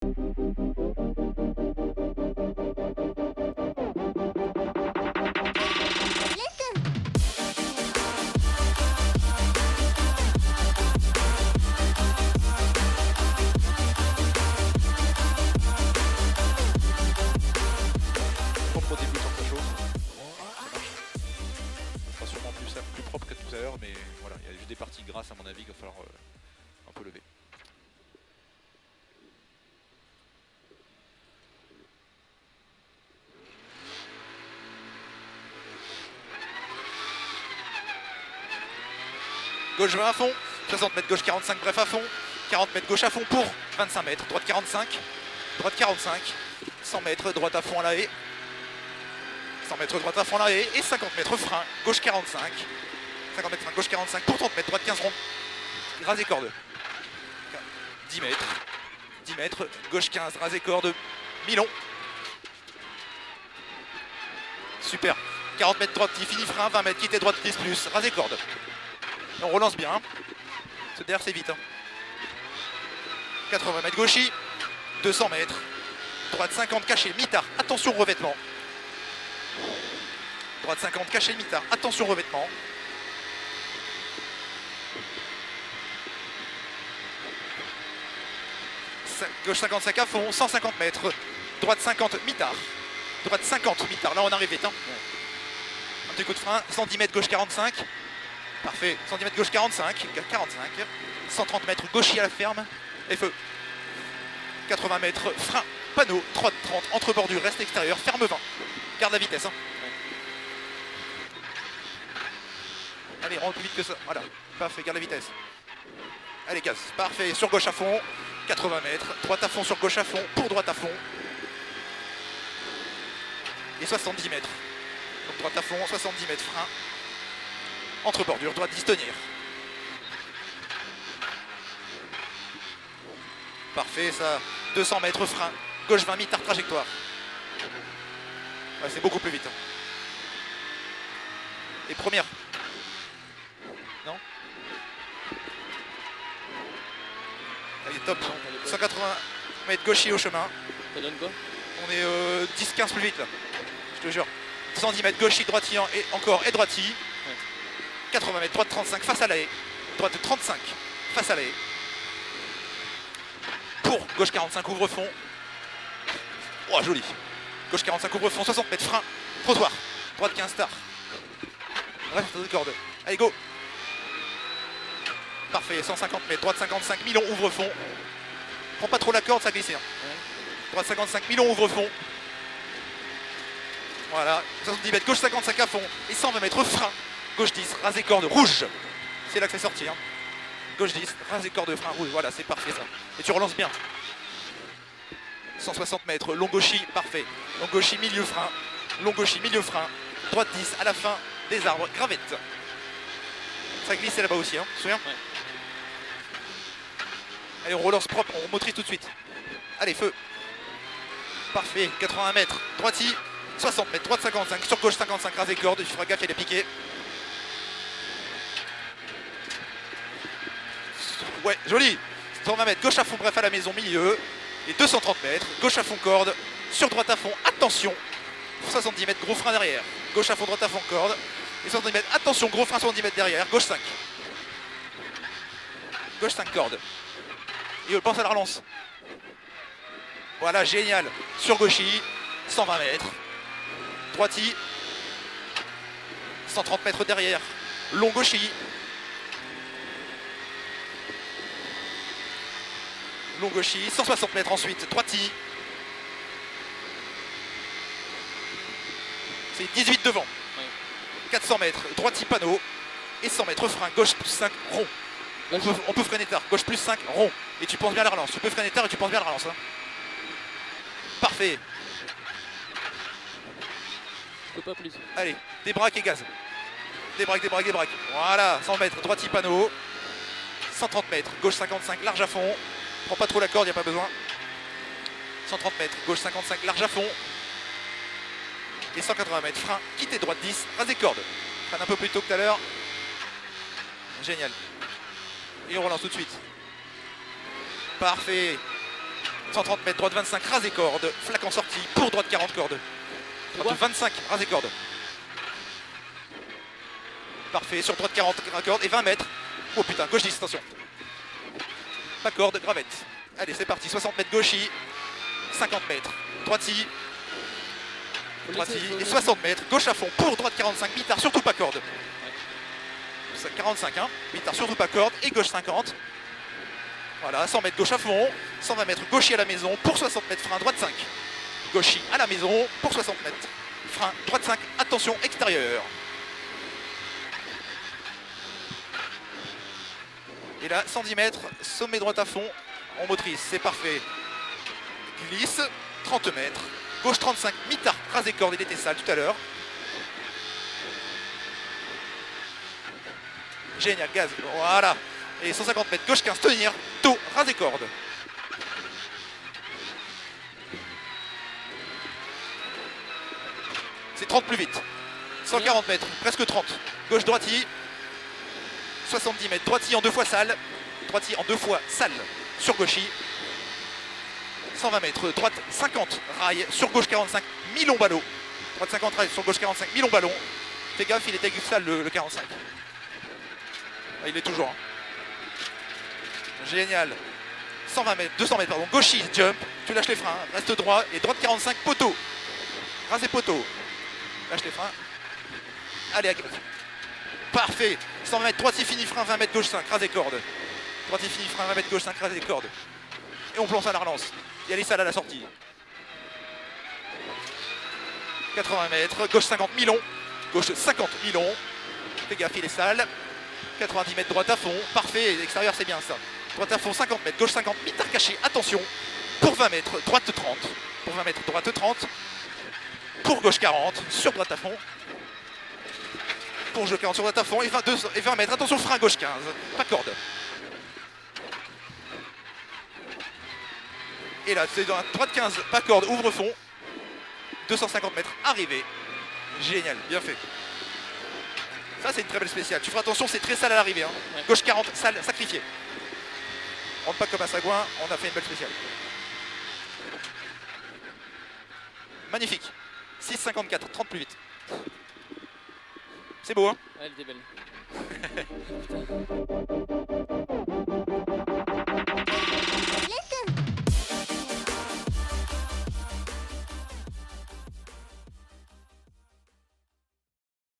Propre au début sans sa chose. Ça sera sûrement plus propre que tout à l'heure, mais voilà, il y a juste des parties grasses à mon avis qu'il va falloir un peu lever. Gauche 20 à fond, 60 mètres gauche 45 bref à fond, 40 mètres gauche à fond pour 25 mètres, droite 45, droite 45, 100 mètres droite à fond à la haie, 100 mètres droite à fond à la haie et 50 mètres frein, gauche 45, 50 mètres frein, gauche 45 pour 30 mètres, droite 15 rond, rasé corde, 10 mètres, 10 mètres, gauche 15, rasé corde, mi-long, super, 40 mètres droite, fini frein, 20 mètres, quitter droite 10 plus, rasé corde. On relance bien, hein. Ce DR c'est vite. Hein. 80 mètres gauchis, 200 mètres, droite 50 caché, mi-tard, attention revêtement. Droite 50 caché, mi-tard, attention revêtement. Gauche 55 à fond, 150 mètres, droite 50 mi-tard, droite 50 mi-tard, là on arrive vite. Hein. Un petit coup de frein, 110 mètres gauche 45. Parfait, 110 mètres gauche 45, 130 mètres gauchis à la ferme, et feu. 80 mètres frein, panneau, droite 30, entre bordure, reste extérieur, ferme 20. Garde la vitesse. Hein. Allez, rentre plus vite que ça. Voilà, parfait, garde la vitesse. Allez, gaz, parfait, sur gauche à fond, 80 mètres, droite à fond sur gauche à fond, pour droite à fond. Et 70 mètres. Donc droite à fond, 70 mètres frein. Entre bordure, droite 10 tenir. Parfait, ça. 200 mètres frein. Gauche 20 mi-tard trajectoire. Ouais, c'est beaucoup plus vite. Et première. Non? Allez, top. 180 mètres gauchis au chemin. Ça donne quoi? On est 10-15 plus vite là. Je te jure. 110 mètres gauchis, droiti et encore et droiti. 80 mètres, droite 35 face à la haie, droite 35 face à la haie. Pour gauche 45 ouvre-fond. Oh joli. Gauche 45 ouvre-fond, 60 mètres frein, trottoir. Droite 15 star. Reste de corde. Allez go. Parfait, 150 mètres, droite 55, mi-long ouvre-fond. Prends pas trop la corde, ça glisse. Hein. Droite 55, mi-long ouvre-fond. Voilà, 70 mètres, gauche 55 à fond et 120 mètres frein. Gauche 10, rasé corde rouge. C'est là que c'est sorti. Hein. Gauche 10, rasé corde frein rouge. Voilà, c'est parfait ça. Et tu relances bien. 160 mètres, long gauchis, parfait. Long gauchis, milieu frein. Long gauchis, milieu frein. Droite 10, à la fin des arbres, gravette. Ça glisse là-bas aussi, hein. Tu te souviens? Ouais. Allez, on relance propre, on motorise tout de suite. Allez, feu. Parfait, 80 mètres, droiti. 60 mètres, droite 55, sur gauche 55, rasé corde. Tu feras gaffe, il est piqué. Ouais, joli. 120 mètres, gauche à fond, bref à la maison, milieu. Et 230 mètres, gauche à fond, corde. Sur droite à fond, attention. 70 mètres, gros frein derrière. Gauche à fond, droite à fond, corde. Et 70 mètres, attention, gros frein 70 mètres derrière. Gauche 5. Gauche 5, corde. Et on pense à la relance. Voilà, génial. Sur gauchis, 120 mètres. Droiti. 130 mètres derrière. Long gauchis. Long gauchis, 160 mètres ensuite, droiti. C'est 18 devant. 400 mètres, droiti panneau. Et 100 mètres frein, gauche plus 5, rond. On peut freiner tard, gauche plus 5, rond. Et tu penses bien à la relance. Tu peux freiner tard et tu penses bien à la relance. Hein. Parfait. Je peux pas plus. Allez, débraque et gaz. Débraque, débraque, débraque. Voilà, 100 mètres, droiti panneau. 130 mètres, gauche 55, large à fond. Prends pas trop la corde, il n'y a pas besoin. 130 mètres, gauche 55, large à fond. Et 180 mètres, frein, quitter droite 10, rasé corde. Freine un peu plus tôt que tout à l'heure. Génial. Et on relance tout de suite. Parfait. 130 mètres, droite 25, ras et corde. Flaque en sortie pour droite 40 corde. Droite 25, ras et corde. Parfait, sur droite 40, ras corde et 20 mètres. Oh putain, gauche 10, attention. Pas corde, gravette. Allez, c'est parti, 60 mètres gauchis, 50 mètres. Droiti, droiti et 60 mètres. Gauche à fond pour droite 45, mitard, surtout pas corde. 45, hein. Mitard, surtout pas corde et gauche 50. Voilà, 100 mètres gauche à fond, 120 mètres gauchis à la maison pour 60 mètres frein, droite 5. Gauchis à la maison pour 60 mètres. Frein, droite 5, attention extérieure. Et là, 110 mètres, sommet droite à fond, en motrice, c'est parfait. Glisse, 30 mètres, gauche 35, mitard, rasé corde, il était sale tout à l'heure. Génial, gaz, voilà. Et 150 mètres, gauche 15, tenir, taux, rasé corde. C'est 30 plus vite. 140 mètres, presque 30. Gauche droiti. 70 mètres, droiti en deux fois sale. Droiti en deux fois sale sur gauchi. 120 mètres, droite 50, rail sur gauche 45, mi-long ballot. Droite 50, rail sur gauche 45, mi-long ballon. Fais gaffe, il était sale le 45. Ah, il est toujours. Hein. Génial. 120 mètres, 200 mètres, pardon. Gauchi, jump. Tu lâches les freins. Reste droit. Et droite 45, poteau. Rasé poteau. Lâche les freins. Allez, à gauche. Parfait. 120 mètres, droite, fini frein, 20 mètres, gauche 5, rasé corde. Droite, fini frein, 20 mètres, gauche 5, rasé corde. Et on plonge à la relance. Il y a les salles à la sortie. 80 mètres, gauche 50, mi-long. Gauche 50, mi-long. Fais gaffe, il est sale. 90 mètres, droite à fond. Parfait, l'extérieur, c'est bien ça. Droite à fond, 50 mètres, gauche 50, mitard caché. Attention. Pour 20 mètres, droite 30. Pour 20 mètres, droite 30. Pour gauche 40, sur droite à fond. Pour gauche 40 sur droite à fond. Et 20 mètres, attention, frein gauche 15. Pas corde. Et là, c'est dans la droite 15, pas corde, ouvre fond. 250 mètres, arrivé. Génial, bien fait. Ça, c'est une très belle spéciale. Tu feras attention, c'est très sale à l'arrivée. Hein. Ouais. Gauche 40, sale, sacrifié. On rentre pas comme un sagouin, on a fait une belle spéciale. Magnifique. 6,54, 30 plus vite. C'est beau, hein? Ouais, elle était belle.